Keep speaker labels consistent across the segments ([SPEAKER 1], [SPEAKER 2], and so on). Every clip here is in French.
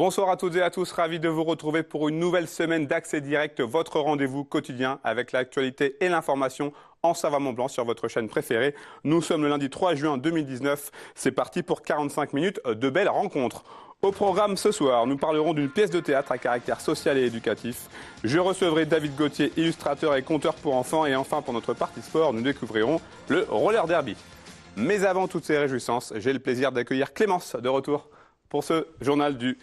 [SPEAKER 1] Bonsoir à toutes et à tous, ravi de vous retrouver pour une nouvelle semaine d'Accès Direct, votre rendez-vous quotidien avec l'actualité et l'information en Savoie-Mont-Blanc sur votre chaîne préférée. Nous sommes le lundi 3 juin 2019, c'est parti pour 45 minutes de belles rencontres. Au programme ce soir, nous parlerons d'une pièce de théâtre à caractère social et éducatif. Je recevrai David Gauthier, illustrateur et conteur pour enfants. Et enfin, pour notre partie sport, nous découvrirons le roller derby. Mais avant toutes ces réjouissances, j'ai le plaisir d'accueillir Clémence de retour pour ce journal du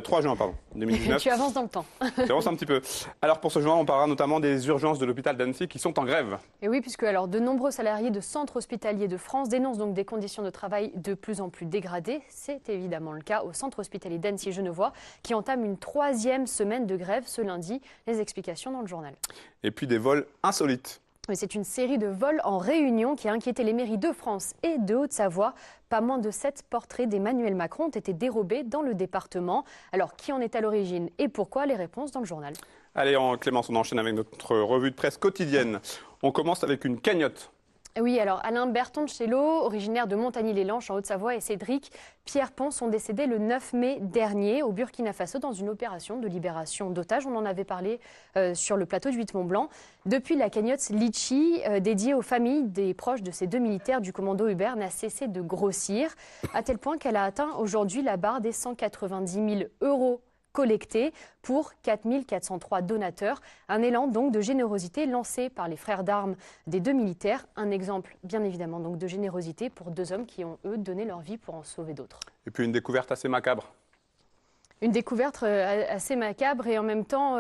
[SPEAKER 1] 3 juin 2019.
[SPEAKER 2] Tu avances dans le temps.
[SPEAKER 1] J'avance un petit peu. Alors pour ce journal, on parlera notamment des urgences de l'hôpital d'Annecy qui sont en grève.
[SPEAKER 2] Et oui, puisque de nombreux salariés de centres hospitaliers de France dénoncent donc des conditions de travail de plus en plus dégradées. C'est évidemment le cas au centre hospitalier d'Annecy-Genevois qui entame une 3e semaine de grève ce lundi. Les explications dans le journal.
[SPEAKER 1] Et puis des vols insolites.
[SPEAKER 2] C'est une série de vols en réunion qui a inquiété les mairies de France et de Haute-Savoie. Pas moins de 7 portraits d'Emmanuel Macron ont été dérobés dans le département. Alors, qui en est à l'origine et pourquoi? Les réponses dans le journal.
[SPEAKER 1] Allez, Clémence, on enchaîne avec notre revue de presse quotidienne. On commence avec une cagnotte.
[SPEAKER 2] Oui, alors Alain Bertoncello, originaire de Montagny-les-Lanches en Haute-Savoie, et Cédric Pierrepont sont décédés le 9 mai dernier au Burkina Faso dans une opération de libération d'otages. On en avait parlé sur le plateau du 8 Mont-Blanc. Depuis, la cagnotte Litchi, dédiée aux familles des proches de ces 2 militaires du commando Hubert, n'a cessé de grossir, à tel point qu'elle a atteint aujourd'hui la barre des 190 000 € collectés pour 4 403 donateurs. Un élan donc de générosité lancé par les frères d'armes des 2 militaires. Un exemple bien évidemment donc de générosité pour 2 hommes qui ont eux donné leur vie pour en sauver d'autres.
[SPEAKER 1] Et puis une découverte assez macabre.
[SPEAKER 2] Une découverte assez macabre et en même temps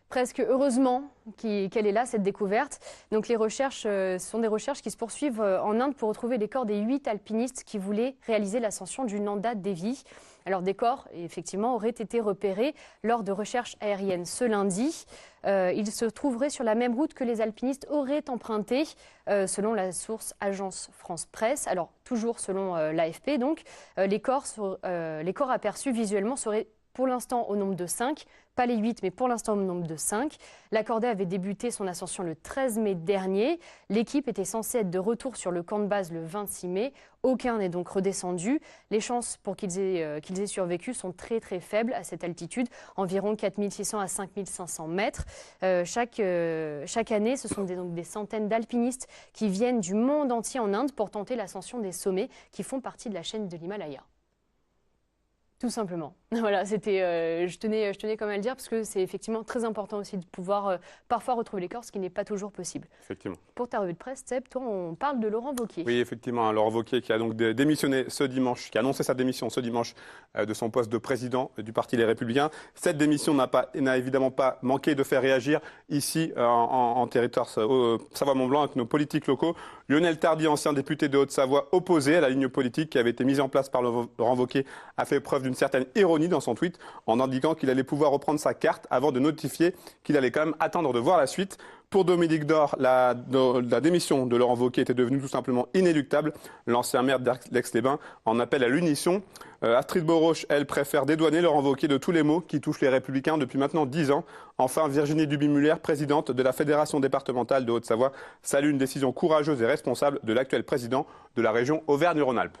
[SPEAKER 2] presque heureusement qu'elle est là, cette découverte. Donc les recherches sont des recherches qui se poursuivent en Inde pour retrouver les corps des 8 alpinistes qui voulaient réaliser l'ascension du Nanda Devi. Alors des corps, effectivement, auraient été repérés lors de recherches aériennes ce lundi. Ils se trouveraient sur la même route que les alpinistes auraient emprunté, selon la source Agence France-Presse. Alors toujours selon l'AFP, donc, les corps aperçus visuellement seraient pour l'instant au nombre de 5, pas les 8, mais pour l'instant au nombre de 5. La Cordée avait débuté son ascension le 13 mai dernier. L'équipe était censée être de retour sur le camp de base le 26 mai. Aucun n'est donc redescendu. Les chances pour qu'ils aient survécu sont très très faibles à cette altitude, environ 4 600 à 5 500 mètres. Chaque année, ce sont donc des centaines d'alpinistes qui viennent du monde entier en Inde pour tenter l'ascension des sommets qui font partie de la chaîne de l'Himalaya. Tout simplement. Voilà, je tenais quand même à le dire parce que c'est effectivement très important aussi de pouvoir parfois retrouver les corps, ce qui n'est pas toujours possible.
[SPEAKER 1] Effectivement.
[SPEAKER 2] Pour ta revue de presse, Seb, toi, on parle de Laurent Wauquiez.
[SPEAKER 1] Oui, effectivement, Laurent Wauquiez qui a donc démissionné ce dimanche, qui a annoncé sa démission ce dimanche de son poste de président du Parti Les Républicains. Cette démission n'a évidemment pas manqué de faire réagir ici en territoire Savoie-Mont-Blanc avec nos politiques locaux. Lionel Tardy, ancien député de Haute-Savoie, opposé à la ligne politique qui avait été mise en place par Laurent Wauquiez, a fait preuve d'une certaine ironie dans son tweet en indiquant qu'il allait pouvoir reprendre sa carte avant de notifier qu'il allait quand même attendre de voir la suite. Pour Dominique Dor, la démission de Laurent Wauquiez était devenue tout simplement inéluctable. L'ancien maire d'Aix-les-Bains en appelle à l'unisson. Astrid Boroche, elle, préfère dédouaner Laurent Wauquiez de tous les maux qui touchent les Républicains depuis maintenant 10 ans. Enfin, Virginie Duby-Muller, présidente de la Fédération départementale de Haute-Savoie, salue une décision courageuse et responsable de l'actuel président de la région Auvergne-Rhône-Alpes.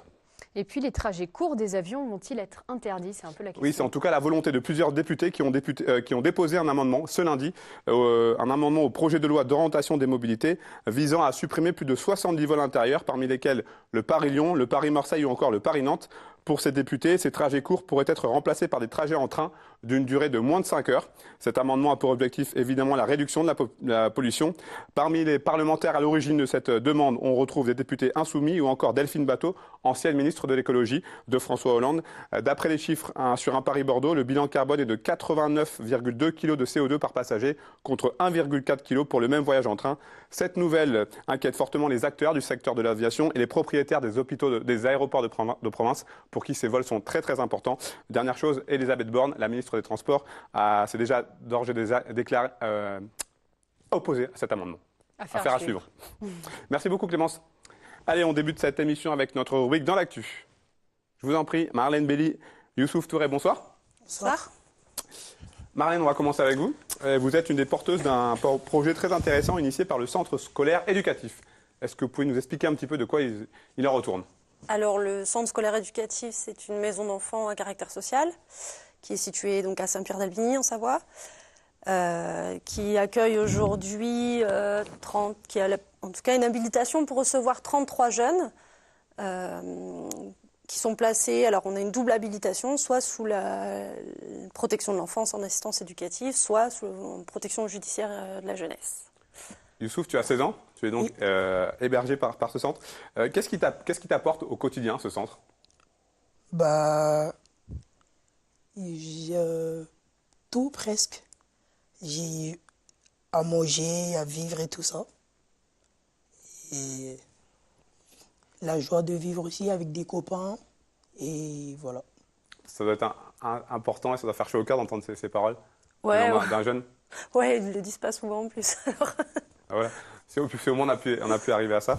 [SPEAKER 2] Et puis, les trajets courts des avions vont-ils être interdits? C'est un peu la question.
[SPEAKER 1] Oui, c'est en tout cas la volonté de plusieurs députés qui ont déposé un amendement ce lundi, un amendement au projet de loi d'orientation des mobilités visant à supprimer plus de 70 vols intérieurs, parmi lesquels le Paris-Lyon, le Paris-Marseille ou encore le Paris-Nantes. Pour ces députés, ces trajets courts pourraient être remplacés par des trajets en train d'une durée de moins de 5 heures. Cet amendement a pour objectif évidemment la réduction de la pollution. Parmi les parlementaires à l'origine de cette demande, on retrouve des députés insoumis ou encore Delphine Batho, ancienne ministre de l'écologie de François Hollande. D'après les chiffres sur un Paris-Bordeaux, le bilan carbone est de 89,2 kg de CO2 par passager contre 1,4 kg pour le même voyage en train. Cette nouvelle inquiète fortement les acteurs du secteur de l'aviation et les propriétaires des hôpitaux, des aéroports de province pour qui ces vols sont très très importants. Dernière chose, Elisabeth Borne, la ministre des Transports, s'est déjà d'ores et déjà déclarée opposée à cet amendement. Affaire à suivre. Merci beaucoup Clémence. Allez, on débute cette émission avec notre rubrique dans l'actu. Je vous en prie, Marlène Belly, Youssouf Touré, bonsoir.
[SPEAKER 3] Bonsoir.
[SPEAKER 1] Marlène, on va commencer avec vous. Vous êtes une des porteuses d'un projet très intéressant initié par le Centre scolaire éducatif. Est-ce que vous pouvez nous expliquer un petit peu de quoi il en retourne?
[SPEAKER 3] Alors, le centre scolaire éducatif, c'est une maison d'enfants à caractère social qui est située donc à Saint-Pierre-d'Albigny, en Savoie, qui accueille aujourd'hui 30, qui a en tout cas une habilitation pour recevoir 33 jeunes qui sont placés. Alors, on a une double habilitation, soit sous la protection de l'enfance en assistance éducative, soit sous la protection judiciaire de la jeunesse.
[SPEAKER 1] Youssouf, tu as 16 ans, tu es donc hébergé par ce centre. Qu'est-ce qui t'apporte au quotidien, ce centre?
[SPEAKER 4] Bah, j'ai tout presque. J'ai à manger, à vivre et tout ça. Et la joie de vivre aussi avec des copains. Et voilà.
[SPEAKER 1] Ça doit être important et ça doit faire chaud au cœur d'entendre ces paroles
[SPEAKER 3] Ouais,
[SPEAKER 1] d'un jeune.
[SPEAKER 3] Ouais, ils ne le disent pas souvent en plus.
[SPEAKER 1] Voilà. C'est au moins on a pu arriver à ça.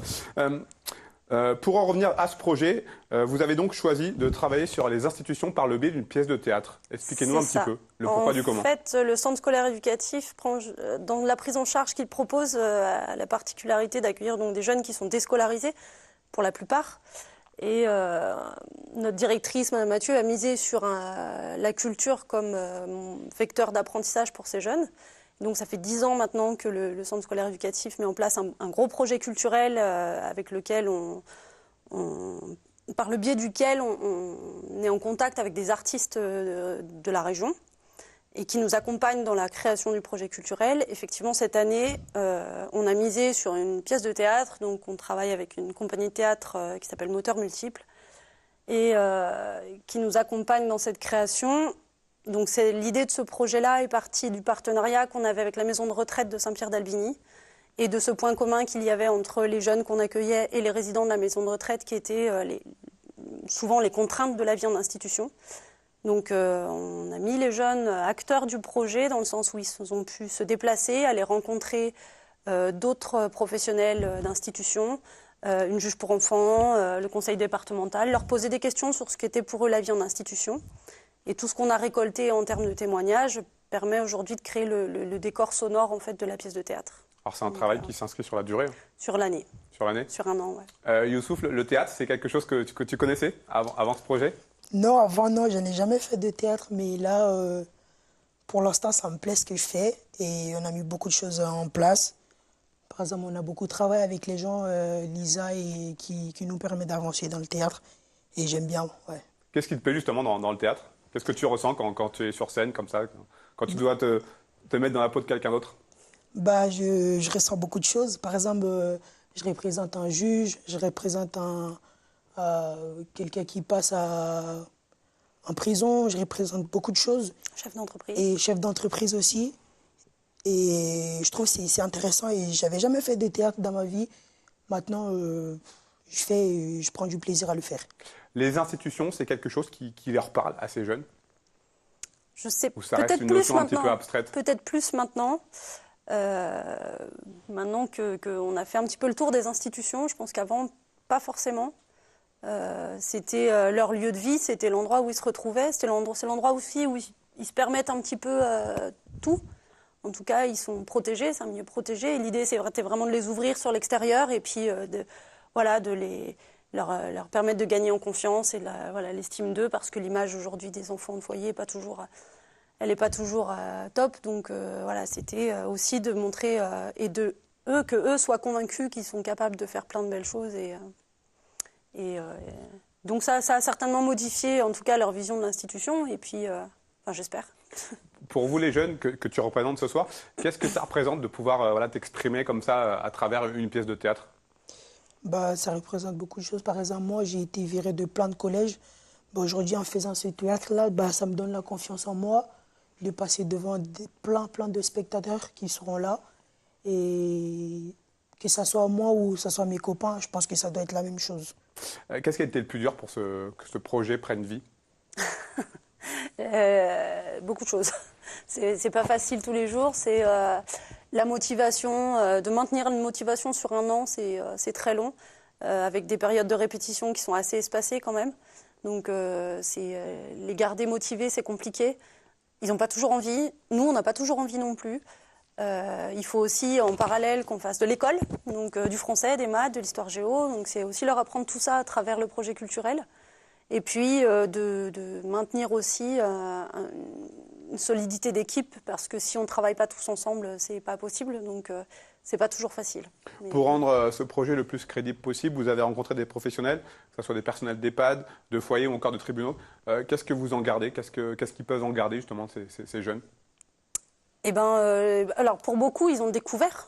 [SPEAKER 1] Pour en revenir à ce projet, vous avez donc choisi de travailler sur les institutions par le biais d'une pièce de théâtre. Expliquez-nous un petit peu le pourquoi du comment.
[SPEAKER 3] En fait, le centre scolaire éducatif prend, dans la prise en charge qu'il propose, a la particularité d'accueillir donc des jeunes qui sont déscolarisés, pour la plupart. Et notre directrice, Mme Mathieu, a misé sur la culture comme vecteur d'apprentissage pour ces jeunes. Donc ça fait 10 ans maintenant que le centre scolaire éducatif met en place un gros projet culturel avec lequel par le biais duquel on est en contact avec des artistes de la région et qui nous accompagnent dans la création du projet culturel. Effectivement, cette année, on a misé sur une pièce de théâtre. Donc on travaille avec une compagnie de théâtre qui s'appelle Moteurs Multiples et qui nous accompagne dans cette création. Donc l'idée de ce projet-là est partie du partenariat qu'on avait avec la maison de retraite de Saint-Pierre-d'Albigny et de ce point commun qu'il y avait entre les jeunes qu'on accueillait et les résidents de la maison de retraite qui étaient souvent les contraintes de la vie en institution. Donc on a mis les jeunes acteurs du projet dans le sens où ils ont pu se déplacer, aller rencontrer d'autres professionnels d'institution, une juge pour enfants, le conseil départemental, leur poser des questions sur ce qu'était pour eux la vie en institution. Et tout ce qu'on a récolté en termes de témoignages permet aujourd'hui de créer le décor sonore en fait, de la pièce de théâtre.
[SPEAKER 1] Alors c'est un travail qui s'inscrit sur la durée?
[SPEAKER 3] Sur l'année.
[SPEAKER 1] Sur l'année?
[SPEAKER 3] Sur un an, ouais.
[SPEAKER 1] Youssouf, le théâtre, c'est quelque chose que tu connaissais avant ce projet?
[SPEAKER 4] Non, avant, non, je n'ai jamais fait de théâtre, mais là, pour l'instant, ça me plaît ce que je fais et on a mis beaucoup de choses en place. Par exemple, on a beaucoup travaillé avec les gens, Lisa, et qui nous permet d'avancer dans le théâtre et j'aime bien, ouais.
[SPEAKER 1] Qu'est-ce qui te plaît justement dans le théâtre? Qu'est-ce que tu ressens quand tu es sur scène comme ça, quand tu dois te mettre dans la peau de quelqu'un d'autre?
[SPEAKER 4] Bah, je ressens beaucoup de choses. Par exemple, je représente un juge, je représente quelqu'un qui passe en prison, je représente beaucoup de choses.
[SPEAKER 3] Chef d'entreprise.
[SPEAKER 4] Et chef d'entreprise aussi. Et je trouve que c'est intéressant et j'avais jamais fait de théâtre dans ma vie. Maintenant, je prends du plaisir à le faire.
[SPEAKER 1] Les institutions, c'est quelque chose qui leur parle à ces jeunes?
[SPEAKER 3] Je sais,
[SPEAKER 1] Ou ça reste
[SPEAKER 3] peut-être
[SPEAKER 1] une
[SPEAKER 3] plus
[SPEAKER 1] notion un petit peu
[SPEAKER 3] maintenant.
[SPEAKER 1] abstraite?
[SPEAKER 3] Peut-être plus maintenant. Maintenant qu'on a fait un petit peu le tour des institutions, je pense qu'avant, pas forcément. C'était leur lieu de vie, c'était l'endroit où ils se retrouvaient, c'est l'endroit aussi où ils se permettent un petit peu tout. En tout cas, ils sont protégés, c'est un milieu protégé. Et l'idée, c'était vraiment de les ouvrir sur l'extérieur et puis de leur permettre de gagner en confiance et l'estime d'eux, parce que l'image aujourd'hui des enfants de foyer n'est pas toujours, top. Donc c'était aussi de montrer que eux soient convaincus qu'ils sont capables de faire plein de belles choses. Donc ça a certainement modifié, en tout cas, leur vision de l'institution. Et puis, j'espère.
[SPEAKER 1] Pour vous, les jeunes que tu représentes ce soir, qu'est-ce que ça représente de pouvoir t'exprimer comme ça à travers une pièce de théâtre?
[SPEAKER 4] Bah, ça représente beaucoup de choses. Par exemple, moi, j'ai été viré de plein de collèges. Bah, aujourd'hui, en faisant ce théâtre-là, bah, ça me donne la confiance en moi de passer devant plein de spectateurs qui seront là. Et que ce soit moi ou que ce soit mes copains, je pense que ça doit être la même chose.
[SPEAKER 1] Qu'est-ce qui a été le plus dur pour que ce projet prenne vie?
[SPEAKER 3] Beaucoup de choses. C'est pas facile tous les jours. C'est la motivation, de maintenir une motivation sur un an, c'est très long, avec des périodes de répétition qui sont assez espacées quand même. Donc les garder motivés, c'est compliqué. Ils n'ont pas toujours envie. Nous, on n'a pas toujours envie non plus. Il faut aussi en parallèle qu'on fasse de l'école, donc du français, des maths, de l'histoire géo. Donc c'est aussi leur apprendre tout ça à travers le projet culturel. Et puis de maintenir aussi une solidité d'équipe, parce que si on ne travaille pas tous ensemble, c'est pas possible. Donc c'est pas toujours facile. Mais...
[SPEAKER 1] Pour rendre ce projet le plus crédible possible, vous avez rencontré des professionnels, que ce soit des personnels d'EHPAD, de foyers ou encore de tribunaux. Qu'est-ce que vous en gardez? Qu'est-ce qu'ils peuvent en garder justement ces jeunes?
[SPEAKER 3] Eh ben, alors pour beaucoup, ils ont découvert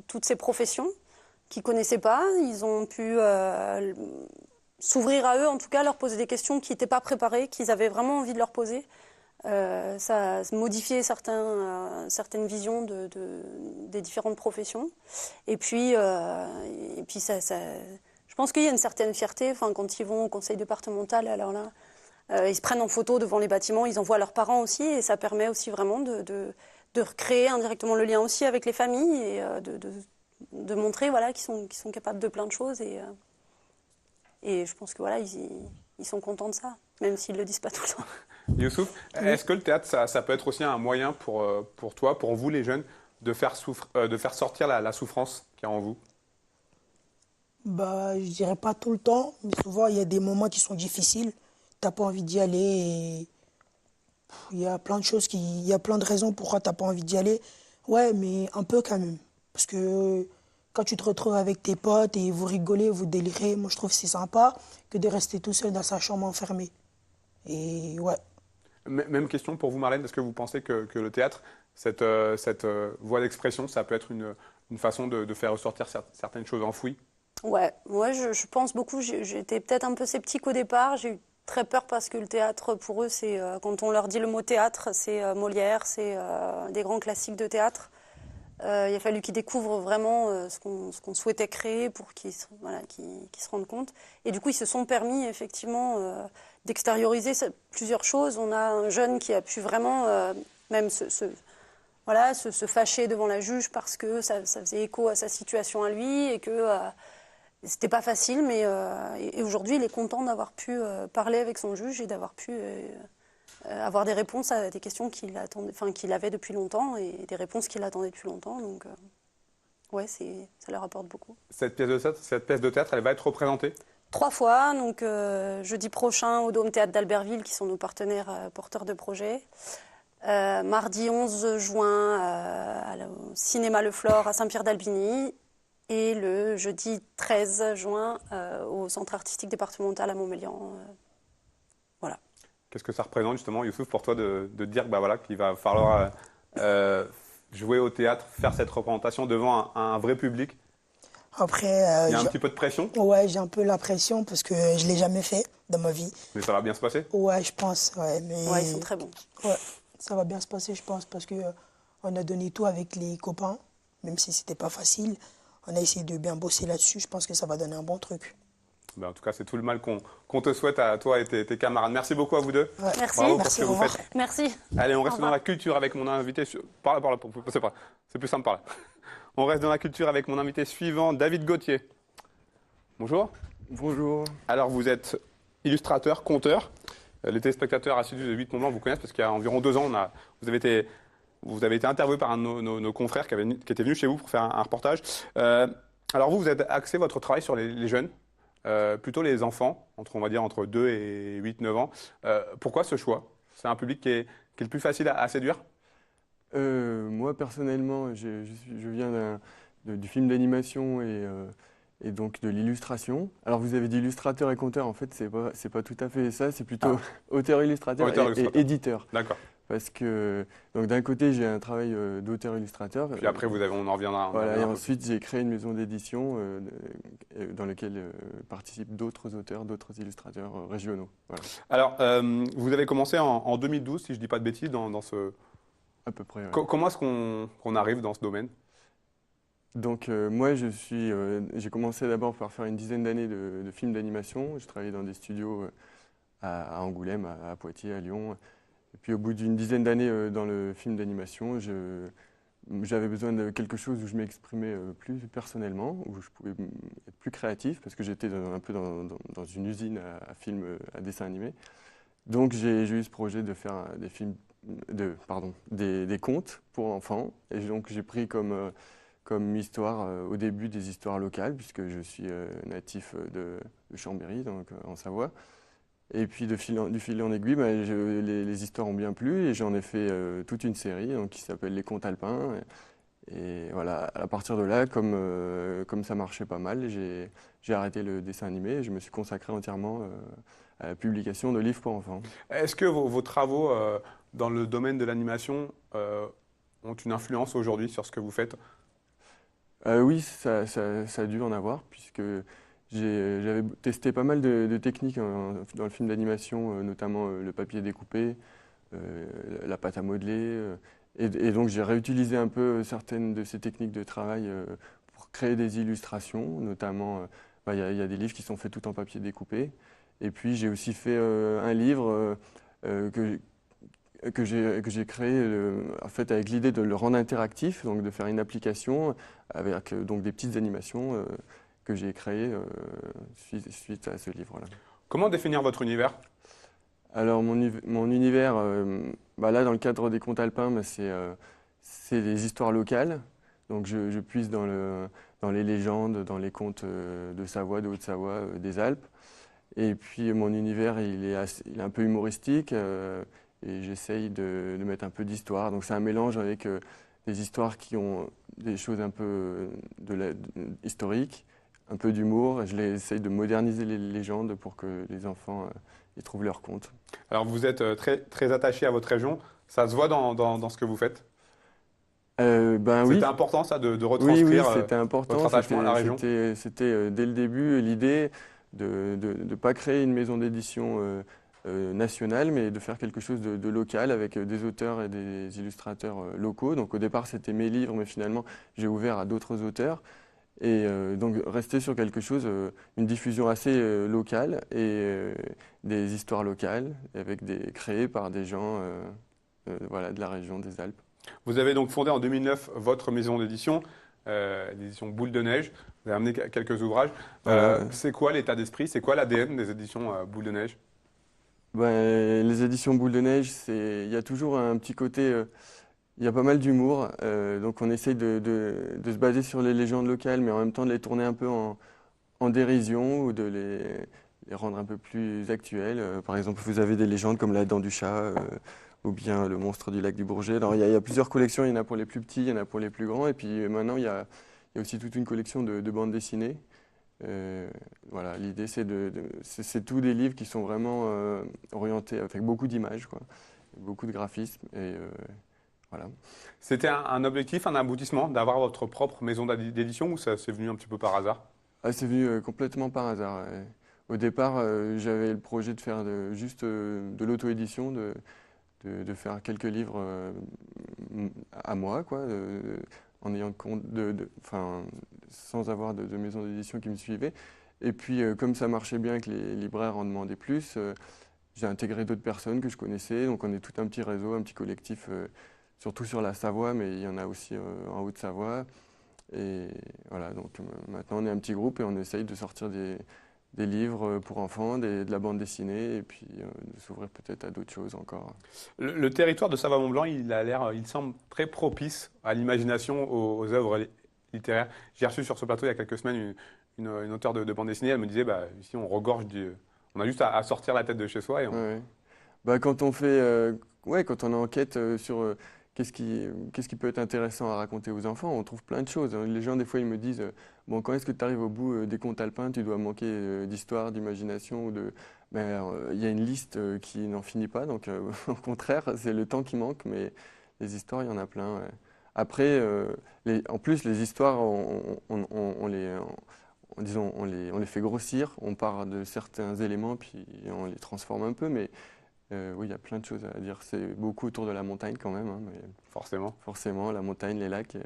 [SPEAKER 3] toutes ces professions qu'ils connaissaient pas. Ils ont pu s'ouvrir à eux, en tout cas, leur poser des questions qui n'étaient pas préparées, qu'ils avaient vraiment envie de leur poser. Ça a modifié certaines visions des différentes professions. Et puis je pense qu'il y a une certaine fierté. Enfin, quand ils vont au conseil départemental, alors là, ils se prennent en photo devant les bâtiments, ils envoient leurs parents aussi, et ça permet aussi vraiment de recréer indirectement le lien aussi avec les familles et de montrer voilà, qu'ils sont capables de plein de choses. Et je pense que voilà, ils sont contents de ça, même s'ils ne le disent pas tout le temps.
[SPEAKER 1] Youssouf, est-ce que le théâtre, ça peut être aussi un moyen pour toi, pour vous les jeunes, de faire sortir la souffrance qu'il y a en vous?
[SPEAKER 4] Bah, je dirais pas tout le temps, mais souvent il y a des moments qui sont difficiles. T'as pas envie d'y aller et il y a plein de choses il y a plein de raisons pourquoi t'as pas envie d'y aller. Ouais, mais un peu quand même. Parce que quand tu te retrouves avec tes potes et vous rigolez, vous délirez, moi je trouve que c'est sympa que de rester tout seul dans sa chambre enfermé. Et ouais.
[SPEAKER 1] Même question pour vous, Marlène. Est-ce que vous pensez que le théâtre, cette voie d'expression, ça peut être une façon de faire ressortir certaines choses enfouies?
[SPEAKER 3] Ouais, moi je pense beaucoup. J'étais peut-être un peu sceptique au départ. J'ai eu très peur parce que le théâtre, pour eux, c'est quand on leur dit le mot théâtre, c'est Molière, c'est des grands classiques de théâtre. Il a fallu qu'ils découvrent vraiment ce qu'on souhaitait créer pour qu'ils se rendent compte. Et du coup, ils se sont permis effectivement d'extérioriser plusieurs choses. On a un jeune qui a pu vraiment même se fâcher devant la juge parce que ça faisait écho à sa situation à lui et que c'était pas facile. Mais et aujourd'hui, il est content d'avoir pu parler avec son juge et d'avoir pu avoir des réponses à des questions qu'il avait depuis longtemps et des réponses qu'il attendait depuis longtemps. Donc, ouais, ça leur apporte beaucoup.
[SPEAKER 1] Cette pièce de théâtre, elle va être représentée
[SPEAKER 3] 3 fois, donc jeudi prochain au Dôme Théâtre d'Albertville, qui sont nos partenaires porteurs de projet. Mardi 11 juin au Cinéma Le Flore à Saint-Pierre-d'Albigny. Et le jeudi 13 juin au Centre artistique départemental à Montmélian. Voilà.
[SPEAKER 1] Qu'est-ce que ça représente justement, Youssouf, pour toi de dire bah, voilà, qu'il va falloir jouer au théâtre, faire cette représentation devant un vrai public?
[SPEAKER 4] Après,
[SPEAKER 1] il y a un petit peu de pression?
[SPEAKER 4] Ouais, j'ai un peu la pression parce que je ne l'ai jamais fait dans ma vie.
[SPEAKER 1] Mais ça va bien se passer?
[SPEAKER 4] Ouais, je pense. Ouais, mais...
[SPEAKER 3] ouais, ils sont très bons.
[SPEAKER 4] Ouais, ça va bien se passer, je pense, parce qu'on a donné tout avec les copains, même si c'était pas facile. On a essayé de bien bosser là-dessus. Je pense que ça va donner un bon truc.
[SPEAKER 1] Ben, en tout cas, c'est tout le mal qu'on te souhaite à toi et tes camarades. Merci beaucoup à vous deux.
[SPEAKER 4] Ouais.
[SPEAKER 3] Merci.
[SPEAKER 1] Bravo pour
[SPEAKER 4] Merci,
[SPEAKER 1] ce que vous faites.
[SPEAKER 3] Merci.
[SPEAKER 1] Allez, on reste dans la culture avec mon invité. Par là, c'est plus simple par là. On reste dans la culture avec mon invité suivant, David Gauthier. Bonjour.
[SPEAKER 5] Bonjour.
[SPEAKER 1] Alors, vous êtes illustrateur, conteur. Les téléspectateurs assidus de 8 Mont-Blanc vous connaissent parce qu'il y a environ 2 ans, vous avez été interviewé par un de nos confrères qui était venu chez vous pour faire un reportage. Alors, vous êtes axé votre travail sur les jeunes, plutôt les enfants, entre 2 et 8-9 ans. Pourquoi ce choix? C'est un public qui est le plus facile à séduire?
[SPEAKER 5] Moi, personnellement, je viens du film d'animation et donc de l'illustration. Alors, vous avez dit illustrateur et conteur. En fait, c'est pas tout à fait ça. C'est plutôt auteur-illustrateur et éditeur.
[SPEAKER 1] D'accord.
[SPEAKER 5] Parce que, donc d'un côté, j'ai un travail d'auteur-illustrateur.
[SPEAKER 1] Puis après, on en reviendra.
[SPEAKER 5] Voilà, et ensuite, j'ai créé une maison d'édition dans laquelle participent d'autres auteurs, d'autres illustrateurs régionaux. Voilà.
[SPEAKER 1] Alors, vous avez commencé en 2012, si je ne dis pas de bêtises, dans ce...
[SPEAKER 5] À peu près, ouais.
[SPEAKER 1] Comment est-ce qu'on arrive dans ce domaine?
[SPEAKER 5] Donc moi, j'ai commencé d'abord par faire une dizaine d'années de films d'animation. Je travaillais dans des studios à Angoulême, à Poitiers, à Lyon. Et puis au bout d'une dizaine d'années dans le film d'animation, j'avais besoin de quelque chose où je m'exprimais plus personnellement, où je pouvais être plus créatif, parce que j'étais un peu dans une usine à film, à dessin animé. Donc j'ai eu ce projet de faire des films, des contes pour enfants. Et donc j'ai pris comme histoire au début des histoires locales, puisque je suis natif de Chambéry, donc en Savoie. Et puis du fil en aiguille, bah, les histoires ont bien plu et j'en ai fait toute une série donc, qui s'appelle Les Contes Alpins. Et voilà, à partir de là, comme ça marchait pas mal, j'ai arrêté le dessin animé et je me suis consacré entièrement à la publication de livres pour enfants.
[SPEAKER 1] Est-ce que vos travaux dans le domaine de l'animation ont une influence aujourd'hui sur ce que vous faites?
[SPEAKER 5] Oui, ça a dû en avoir, puisque j'avais testé pas mal de techniques dans le film d'animation, notamment le papier découpé, la pâte à modeler. Et donc j'ai réutilisé un peu certaines de ces techniques de travail pour créer des illustrations, notamment bah, y a des livres qui sont faits tout en papier découpé. Et puis j'ai aussi fait un livre que j'ai créé en fait avec l'idée de le rendre interactif, donc de faire une application avec donc des petites animations que j'ai créées suite à ce livre-là.
[SPEAKER 1] Comment définir votre univers?
[SPEAKER 5] Alors mon univers, bah là dans le cadre des contes alpins, bah, c'est des histoires locales. Donc je puise dans les légendes, dans les contes de Savoie, de Haute-Savoie, des Alpes. Et puis mon univers, il est un peu humoristique et j'essaye de mettre un peu d'histoire. Donc c'est un mélange avec des histoires qui ont des choses un peu historiques, un peu d'humour. J'essaye de moderniser les légendes pour que les enfants y trouvent leur compte.
[SPEAKER 1] Alors vous êtes très attaché à votre région, ça se voit dans ce que vous faites?
[SPEAKER 5] Ben oui.
[SPEAKER 1] C'était important ça de
[SPEAKER 5] Oui,
[SPEAKER 1] retranscrire
[SPEAKER 5] c'était important.
[SPEAKER 1] votre attachement à la région?
[SPEAKER 5] C'était dès le début l'idée de ne pas créer une maison d'édition nationale, mais de faire quelque chose de local avec des auteurs et des illustrateurs locaux. Donc au départ, c'était mes livres, mais finalement, j'ai ouvert à d'autres auteurs. Et donc rester sur quelque chose, une diffusion assez locale et des histoires locales créées par des gens voilà, de la région des Alpes.
[SPEAKER 1] Vous avez donc fondé en 2009 votre maison d'édition, l'édition Boule de Neige. Vous avez amené quelques ouvrages. C'est quoi l'état d'esprit? C'est quoi l'ADN des éditions Boule de Neige?
[SPEAKER 5] Ben, les éditions Boule de Neige, il y a toujours un petit côté, il y a pas mal d'humour. Donc on essaye de se baser sur les légendes locales, mais en même temps de les tourner un peu en dérision ou de les rendre un peu plus actuelles. Par exemple, vous avez des légendes comme la dent du chat. Ou bien le monstre du lac du Bourget. Alors il y a plusieurs collections, il y en a pour les plus petits, il y en a pour les plus grands, et puis maintenant il y a aussi toute une collection de bandes dessinées. Voilà, l'idée c'est tous des livres qui sont vraiment orientés avec beaucoup d'images, quoi, beaucoup de graphismes, et voilà.
[SPEAKER 1] C'était un objectif, un aboutissement d'avoir votre propre maison d'édition ou ça c'est venu un petit peu par hasard?
[SPEAKER 5] Ah, c'est venu complètement par hasard. Au départ, j'avais le projet de faire juste de l'auto-édition, de faire quelques livres à moi, quoi, en ayant compte sans avoir de maison d'édition qui me suivait. Et puis, comme ça marchait bien, que les libraires en demandaient plus, j'ai intégré d'autres personnes que je connaissais. Donc, on est tout un petit réseau, un petit collectif, surtout sur la Savoie, mais il y en a aussi en Haute-Savoie. Et voilà, donc maintenant, on est un petit groupe et on essaye de sortir des livres pour enfants, de la bande dessinée, et puis de s'ouvrir peut-être à d'autres choses encore.
[SPEAKER 1] Le territoire de Savoie-Mont-Blanc, il semble très propice à l'imagination, aux œuvres littéraires. J'ai reçu sur ce plateau il y a quelques semaines une auteure de bande dessinée. Elle me disait, bah, ici on regorge on a juste à sortir la tête de chez soi.
[SPEAKER 5] Ouais. Bah, quand on enquête sur qu'est-ce qui peut être intéressant à raconter aux enfants, on trouve plein de choses. Les gens, des fois, ils me disent bon, quand est-ce que tu arrives au bout des contes alpins, tu dois manquer d'histoire, d'imagination il y a une liste qui n'en finit pas, donc au contraire, c'est le temps qui manque, mais les histoires, il y en a plein. Ouais. Après, en plus, les histoires, on les fait grossir, on part de certains éléments, puis on les transforme un peu, mais oui, il y a plein de choses à dire. C'est beaucoup autour de la montagne quand même. Hein, mais forcément, la montagne, les lacs,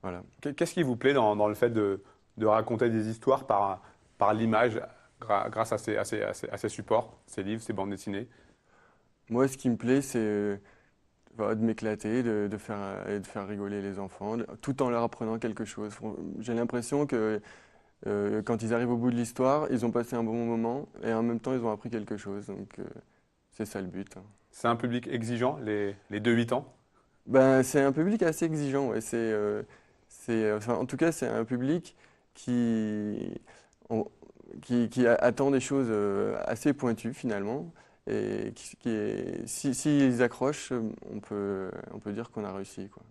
[SPEAKER 5] voilà.
[SPEAKER 1] Qu'est-ce qui vous plaît dans le fait de raconter des histoires par l'image, grâce à ces supports, ces livres, ces bandes dessinées?
[SPEAKER 5] Moi, ce qui me plaît, c'est de m'éclater, de faire rigoler les enfants, tout en leur apprenant quelque chose. J'ai l'impression que quand ils arrivent au bout de l'histoire, ils ont passé un bon moment et en même temps, ils ont appris quelque chose. Donc, c'est ça le but.
[SPEAKER 1] C'est un public exigeant, les 2-8 ans?
[SPEAKER 5] Ben, c'est un public assez exigeant. Ouais. Enfin, en tout cas, c'est un public on- qui attend des choses assez pointues finalement. Et s'ils accrochent, on peut dire qu'on a réussi, quoi.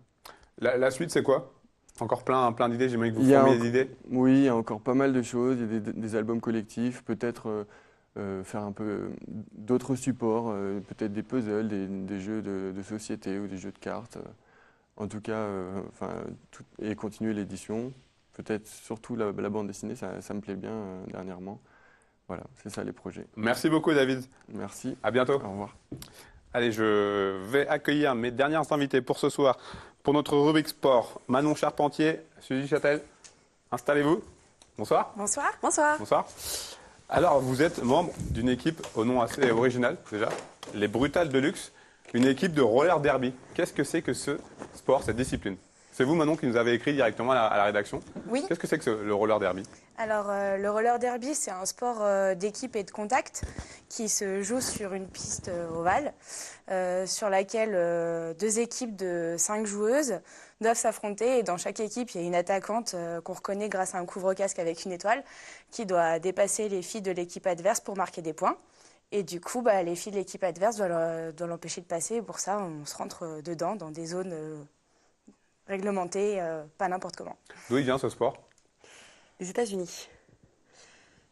[SPEAKER 1] La suite, c'est quoi? Encore plein d'idées, j'aimerais que vous
[SPEAKER 5] Il y a
[SPEAKER 1] formiez
[SPEAKER 5] enc-
[SPEAKER 1] des idées.
[SPEAKER 5] Oui, il y a encore pas mal de choses. Il y a des albums collectifs, peut-être faire un peu d'autres supports, peut-être des puzzles, des jeux de société ou des jeux de cartes. En tout cas, et continuer l'édition. Peut-être surtout la bande dessinée, ça me plaît bien dernièrement. Voilà, c'est ça les projets.
[SPEAKER 1] Merci beaucoup, David.
[SPEAKER 5] Merci.
[SPEAKER 1] À bientôt.
[SPEAKER 5] Au revoir.
[SPEAKER 1] Allez, je vais accueillir mes dernières invités pour ce soir, pour notre rubrique sport. Manon Charpentier, Suzy Châtel, installez-vous. Bonsoir.
[SPEAKER 3] Bonsoir. Bonsoir.
[SPEAKER 1] Bonsoir. Alors, vous êtes membre d'une équipe au nom assez original, déjà, les Brutales de Luxe, une équipe de roller derby. Qu'est-ce que c'est que ce sport, cette discipline? C'est vous, Manon, qui nous avez écrit directement à la rédaction.
[SPEAKER 3] Oui.
[SPEAKER 1] Qu'est-ce que c'est que le roller derby?
[SPEAKER 6] Alors, le roller derby, c'est un sport d'équipe et de contact qui se joue sur une piste ovale sur laquelle 2 équipes de 5 joueuses doivent s'affronter. Et dans chaque équipe, il y a une attaquante qu'on reconnaît grâce à un couvre-casque avec une étoile qui doit dépasser les filles de l'équipe adverse pour marquer des points. Et du coup, les filles de l'équipe adverse doivent l'empêcher de passer. Et pour ça, on se rentre dedans, dans des zones réglementées, pas n'importe comment.
[SPEAKER 1] D'où il vient ce sport?
[SPEAKER 7] Les États-Unis.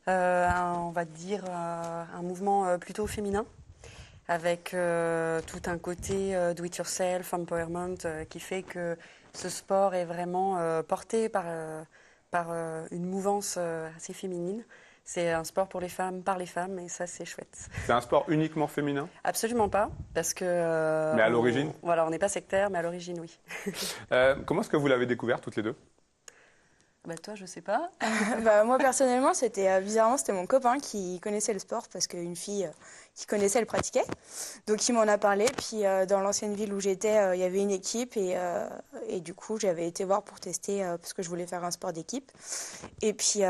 [SPEAKER 7] On va dire un mouvement plutôt féminin, avec tout un côté do-it-yourself, empowerment, qui fait que ce sport est vraiment porté par une mouvance assez féminine. C'est un sport pour les femmes, par les femmes, et ça, c'est chouette.
[SPEAKER 1] C'est un sport uniquement féminin?
[SPEAKER 7] Absolument pas, parce que...
[SPEAKER 1] Mais à l'origine?
[SPEAKER 7] Voilà, on n'est pas sectaire, mais à l'origine, oui.
[SPEAKER 1] Comment est-ce que vous l'avez découvert toutes les deux?
[SPEAKER 7] Toi, je sais pas.
[SPEAKER 6] Moi, personnellement, bizarrement, c'était mon copain qui connaissait le sport parce qu'une fille qui connaissait le pratiquait. Donc, il m'en a parlé. Puis, dans l'ancienne ville où j'étais, il y avait une équipe. Et du coup, j'avais été voir pour tester parce que je voulais faire un sport d'équipe. Et puis,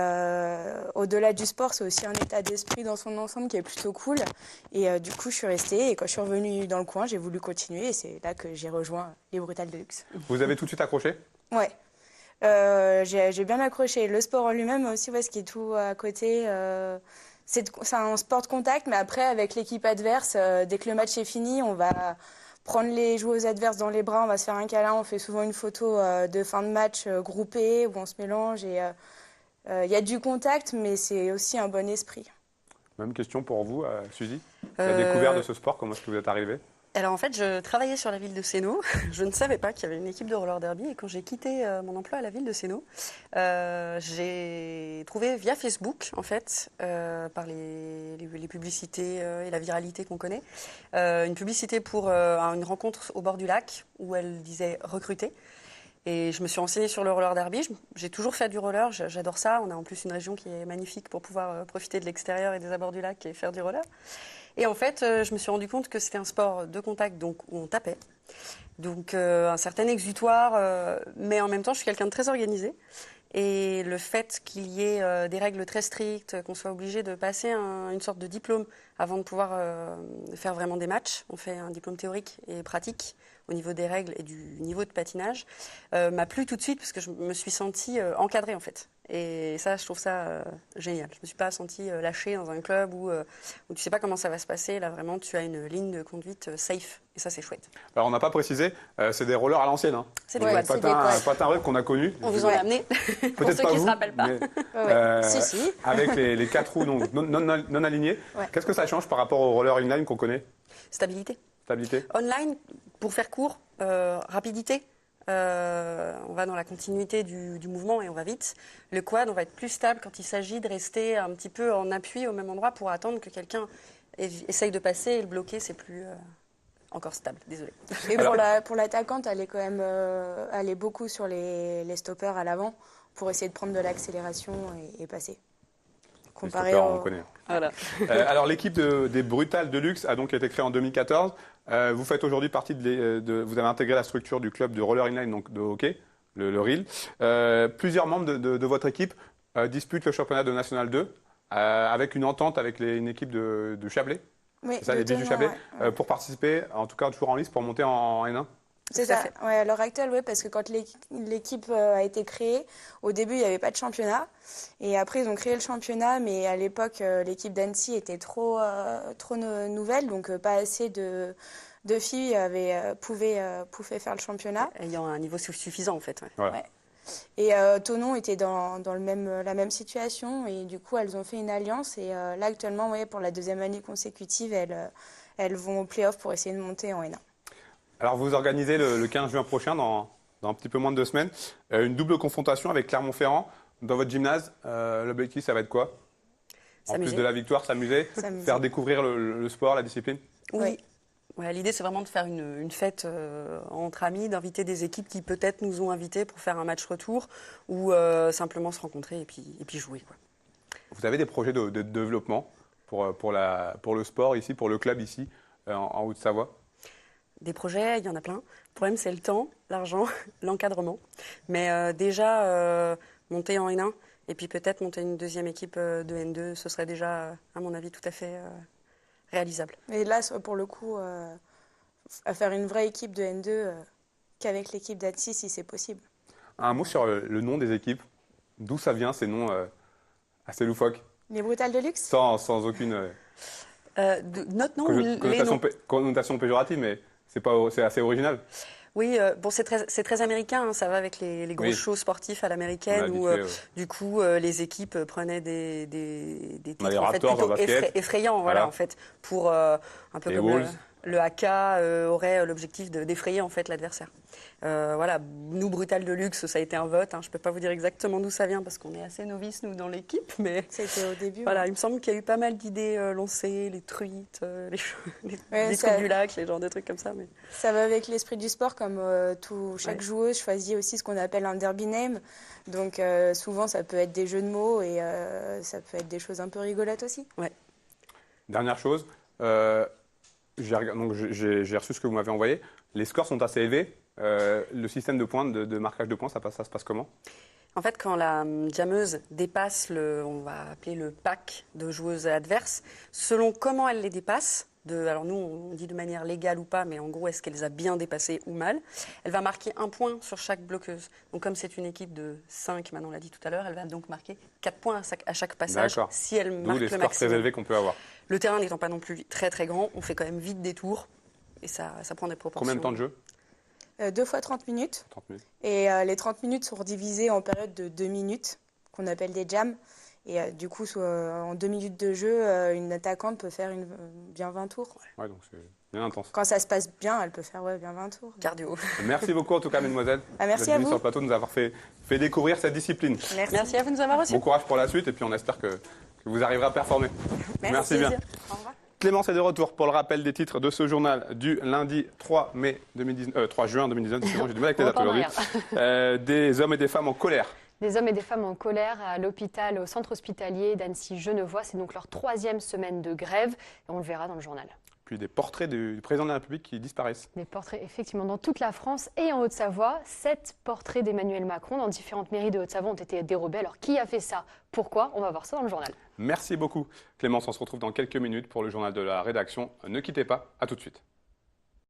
[SPEAKER 6] au-delà du sport, c'est aussi un état d'esprit dans son ensemble qui est plutôt cool. Et du coup, je suis restée. Et quand je suis revenue dans le coin, j'ai voulu continuer. Et c'est là que j'ai rejoint les Brutales de Luxe.
[SPEAKER 1] Vous avez tout de suite accroché?
[SPEAKER 6] Ouais. J'ai bien accroché. Le sport en lui-même aussi, ce qui est tout à côté, c'est un sport de contact, mais après, avec l'équipe adverse, dès que le match est fini, on va prendre les joueuses adverses dans les bras, on va se faire un câlin, on fait souvent une photo de fin de match groupée, où on se mélange. Et il y a du contact, mais c'est aussi un bon esprit.
[SPEAKER 1] Même question pour vous, Suzy. La découverte de ce sport, comment est-ce que vous êtes arrivée?
[SPEAKER 7] Alors en fait, je travaillais sur la ville de Sénaux. Je ne savais pas qu'il y avait une équipe de roller derby. Et quand j'ai quitté mon emploi à la ville de Sénaux, j'ai trouvé via Facebook, en fait, par les publicités et la viralité qu'on connaît, une publicité pour une rencontre au bord du lac où elle disait recruter. Et je me suis renseignée sur le roller derby. J'ai toujours fait du roller, j'adore ça. On a en plus une région qui est magnifique pour pouvoir profiter de l'extérieur et des abords du lac et faire du roller. Et en fait, je me suis rendu compte que c'était un sport de contact, donc où on tapait. Donc un certain exutoire, mais en même temps, je suis quelqu'un de très organisé. Et le fait qu'il y ait des règles très strictes, qu'on soit obligé de passer une sorte de diplôme avant de pouvoir faire vraiment des matchs, on fait un diplôme théorique et pratique au niveau des règles et du niveau de patinage, m'a plu tout de suite parce que je me suis sentie encadrée en fait. Et ça, je trouve ça génial. Je ne me suis pas sentie lâchée dans un club où tu ne sais pas comment ça va se passer. Là, vraiment, tu as une ligne de conduite safe. Et ça, c'est chouette.
[SPEAKER 1] Alors, on n'a pas précisé, c'est des rollers à l'ancienne. Hein.
[SPEAKER 7] C'est des quads.
[SPEAKER 1] Patins rues qu'on a connus.
[SPEAKER 7] On vous en a amené, pour ceux qui ne se rappellent pas.
[SPEAKER 1] Mais,
[SPEAKER 6] Si.
[SPEAKER 1] Avec les 4 roues non alignés.
[SPEAKER 6] Ouais.
[SPEAKER 1] Qu'est-ce que ça change par rapport au roller inline qu'on connaît?
[SPEAKER 7] Stabilité.
[SPEAKER 1] Stabilité?
[SPEAKER 7] Online, pour faire court, rapidité. On va dans la continuité du mouvement et on va vite. Le quad, on va être plus stable quand il s'agit de rester un petit peu en appui au même endroit pour attendre que quelqu'un essaye de passer et le bloquer, c'est plus encore stable. Désolée.
[SPEAKER 6] Et pour l'attaquante, elle est quand même elle est beaucoup sur les stoppers à l'avant pour essayer de prendre de l'accélération et passer.
[SPEAKER 1] Comparé on connaît.
[SPEAKER 7] Voilà.
[SPEAKER 1] Alors l'équipe des Brutales de Luxe a donc été créée en 2014. Vous faites aujourd'hui partie vous avez intégré la structure du club de roller inline, donc de hockey, le RIL. Plusieurs membres de votre équipe disputent le championnat de National 2 avec une entente avec une équipe de Chablais.
[SPEAKER 6] Oui,
[SPEAKER 1] C'est ça, les Bijou
[SPEAKER 6] tenant,
[SPEAKER 1] Chabet,
[SPEAKER 6] ouais.
[SPEAKER 1] pour participer, en tout cas toujours en lice, pour monter en N1.
[SPEAKER 6] C'est
[SPEAKER 7] Tout à
[SPEAKER 6] ça.
[SPEAKER 7] fait.
[SPEAKER 6] Ouais, à l'heure actuelle, oui, parce que quand l'équipe a été créée, au début, il n'y avait pas de championnat. Et après, ils ont créé le championnat, mais à l'époque, l'équipe d'Annecy était trop nouvelle, donc pas assez de filles pouvaient faire le championnat.
[SPEAKER 7] Ayant un niveau suffisant, en fait. Ouais.
[SPEAKER 1] Voilà.
[SPEAKER 6] Ouais. Et Thonon était dans la même situation, et du coup, elles ont fait une alliance. Et là, actuellement, ouais, pour la 2e année consécutive, elles vont au play-off pour essayer de monter en N1.
[SPEAKER 1] Alors vous organisez le 15 juin prochain, dans un petit peu moins de 2 semaines, une double confrontation avec Clermont-Ferrand dans votre gymnase. L'objectif, ça va être quoi? En plus
[SPEAKER 7] S'amuser.
[SPEAKER 1] de la victoire, s'amuser,
[SPEAKER 6] S'amuser.
[SPEAKER 1] faire découvrir le sport, la discipline.
[SPEAKER 7] Oui. Ouais, l'idée, c'est vraiment de faire une fête entre amis, d'inviter des équipes qui peut-être nous ont invités pour faire un match retour ou simplement se rencontrer et puis jouer, quoi.
[SPEAKER 1] Vous avez des projets de développement pour le sport ici, pour le club ici, en Haute-Savoie?
[SPEAKER 7] Des projets, il y en a plein. Le problème, c'est le temps, l'argent, l'encadrement. Mais déjà, monter en N1 et puis peut-être monter une 2e équipe de N2, ce serait déjà, à mon avis, tout à fait réalisable.
[SPEAKER 6] Et là, pour le coup, à faire une vraie équipe de N2 qu'avec l'équipe d'Annecy, si c'est possible.
[SPEAKER 1] Un mot sur le nom des équipes. D'où ça vient, ces noms assez loufoques,
[SPEAKER 6] Les Brutales de Luxe?
[SPEAKER 1] sans aucune
[SPEAKER 7] Notre nom ou les noms?
[SPEAKER 1] connotation péjorative, mais c'est assez original.
[SPEAKER 7] Oui, bon, c'est très américain, hein, ça va avec les grosses
[SPEAKER 1] Oui.
[SPEAKER 7] shows sportifs à
[SPEAKER 1] On
[SPEAKER 7] l'américaine
[SPEAKER 1] est
[SPEAKER 7] où,
[SPEAKER 1] habitué,
[SPEAKER 7] du coup, les équipes prenaient des
[SPEAKER 1] On a les
[SPEAKER 7] titres en fait,
[SPEAKER 1] Raptors en
[SPEAKER 7] plutôt
[SPEAKER 1] basket.
[SPEAKER 7] effrayants,
[SPEAKER 1] Voilà.
[SPEAKER 7] voilà, en fait, pour un peu
[SPEAKER 1] Les
[SPEAKER 7] comme
[SPEAKER 1] Wolves.
[SPEAKER 7] le AK aurait l'objectif d'effrayer en fait l'adversaire. Voilà, nous, Brutal de Luxe, ça a été un vote. Hein, je ne peux pas vous dire exactement d'où ça vient parce qu'on est assez novices, nous, dans l'équipe, mais
[SPEAKER 6] C'était au début.
[SPEAKER 7] voilà,
[SPEAKER 6] ouais.
[SPEAKER 7] il me semble qu'il y a eu pas mal d'idées lancées, les truites,
[SPEAKER 6] Ouais,
[SPEAKER 7] les
[SPEAKER 6] ça-
[SPEAKER 7] trucs du lac, les genres de trucs comme ça. Mais...
[SPEAKER 6] Ça va avec l'esprit du sport, comme chaque
[SPEAKER 7] Ouais.
[SPEAKER 6] joueuse choisit aussi ce qu'on appelle un derby name. Donc souvent, ça peut être des jeux de mots et ça peut être des choses un peu rigolotes aussi.
[SPEAKER 1] Dernière chose, j'ai reçu ce que vous m'avez envoyé. Les scores sont assez élevés. Le système de points, de marquage de points, ça se passe comment?
[SPEAKER 7] En fait, quand la jammeuse dépasse on va appeler le pack de joueuses adverses, selon comment elle les dépasse, alors nous on dit de manière légale ou pas, mais en gros est-ce qu'elle les a bien dépassées ou mal, elle va marquer 1 point sur chaque bloqueuse. Donc comme c'est une équipe de 5, Manon l'a dit tout à l'heure, elle va donc marquer 4 points à chaque passage
[SPEAKER 1] D'accord.
[SPEAKER 7] si elle
[SPEAKER 1] D'où
[SPEAKER 7] marque
[SPEAKER 1] les
[SPEAKER 7] le
[SPEAKER 1] scores
[SPEAKER 7] maximum.
[SPEAKER 1] très élevés qu'on peut avoir.
[SPEAKER 7] Le terrain n'étant pas non plus très très grand, on fait quand même vite des tours et ça prend des proportions.
[SPEAKER 1] Combien de temps de jeu?
[SPEAKER 6] 2 fois 30 minutes.
[SPEAKER 1] 30 minutes.
[SPEAKER 6] Et les 30 minutes sont divisées en périodes de 2 minutes, qu'on appelle des jams. Et du coup, en 2 minutes de jeu, une attaquante peut faire bien 20 tours.
[SPEAKER 1] Ouais, donc c'est bien intense.
[SPEAKER 6] Quand ça se passe bien, elle peut faire bien 20 tours.
[SPEAKER 7] Cardio.
[SPEAKER 1] Merci beaucoup en tout cas, mesdemoiselles.
[SPEAKER 6] Merci
[SPEAKER 1] d'être
[SPEAKER 6] à
[SPEAKER 1] venues
[SPEAKER 6] vous.
[SPEAKER 1] sur le plateau, de nous avoir fait découvrir cette discipline.
[SPEAKER 7] Merci à vous de nous avoir reçus.
[SPEAKER 1] Bon courage pour la suite et puis on espère que vous arriverez à performer. Merci bien.
[SPEAKER 7] Au revoir.
[SPEAKER 1] Clémence est de retour pour le rappel des titres de ce journal du lundi 3 juin 2019. Décidément, j'ai du mal avec les dates aujourd'hui. Des hommes et des femmes en colère.
[SPEAKER 2] Des hommes et des femmes en colère à l'hôpital, au centre hospitalier d'Annecy-Genevois. C'est donc leur 3e semaine de grève et on le verra dans le journal.
[SPEAKER 1] Puis des portraits du président de la République qui disparaissent.
[SPEAKER 2] Des portraits effectivement dans toute la France et en Haute-Savoie. 7 portraits d'Emmanuel Macron dans différentes mairies de Haute-Savoie ont été dérobés. Alors qui a fait ça? Pourquoi? On va voir ça dans le journal.
[SPEAKER 1] Merci beaucoup Clémence, on se retrouve dans quelques minutes pour le journal de la rédaction. Ne quittez pas, à tout de suite.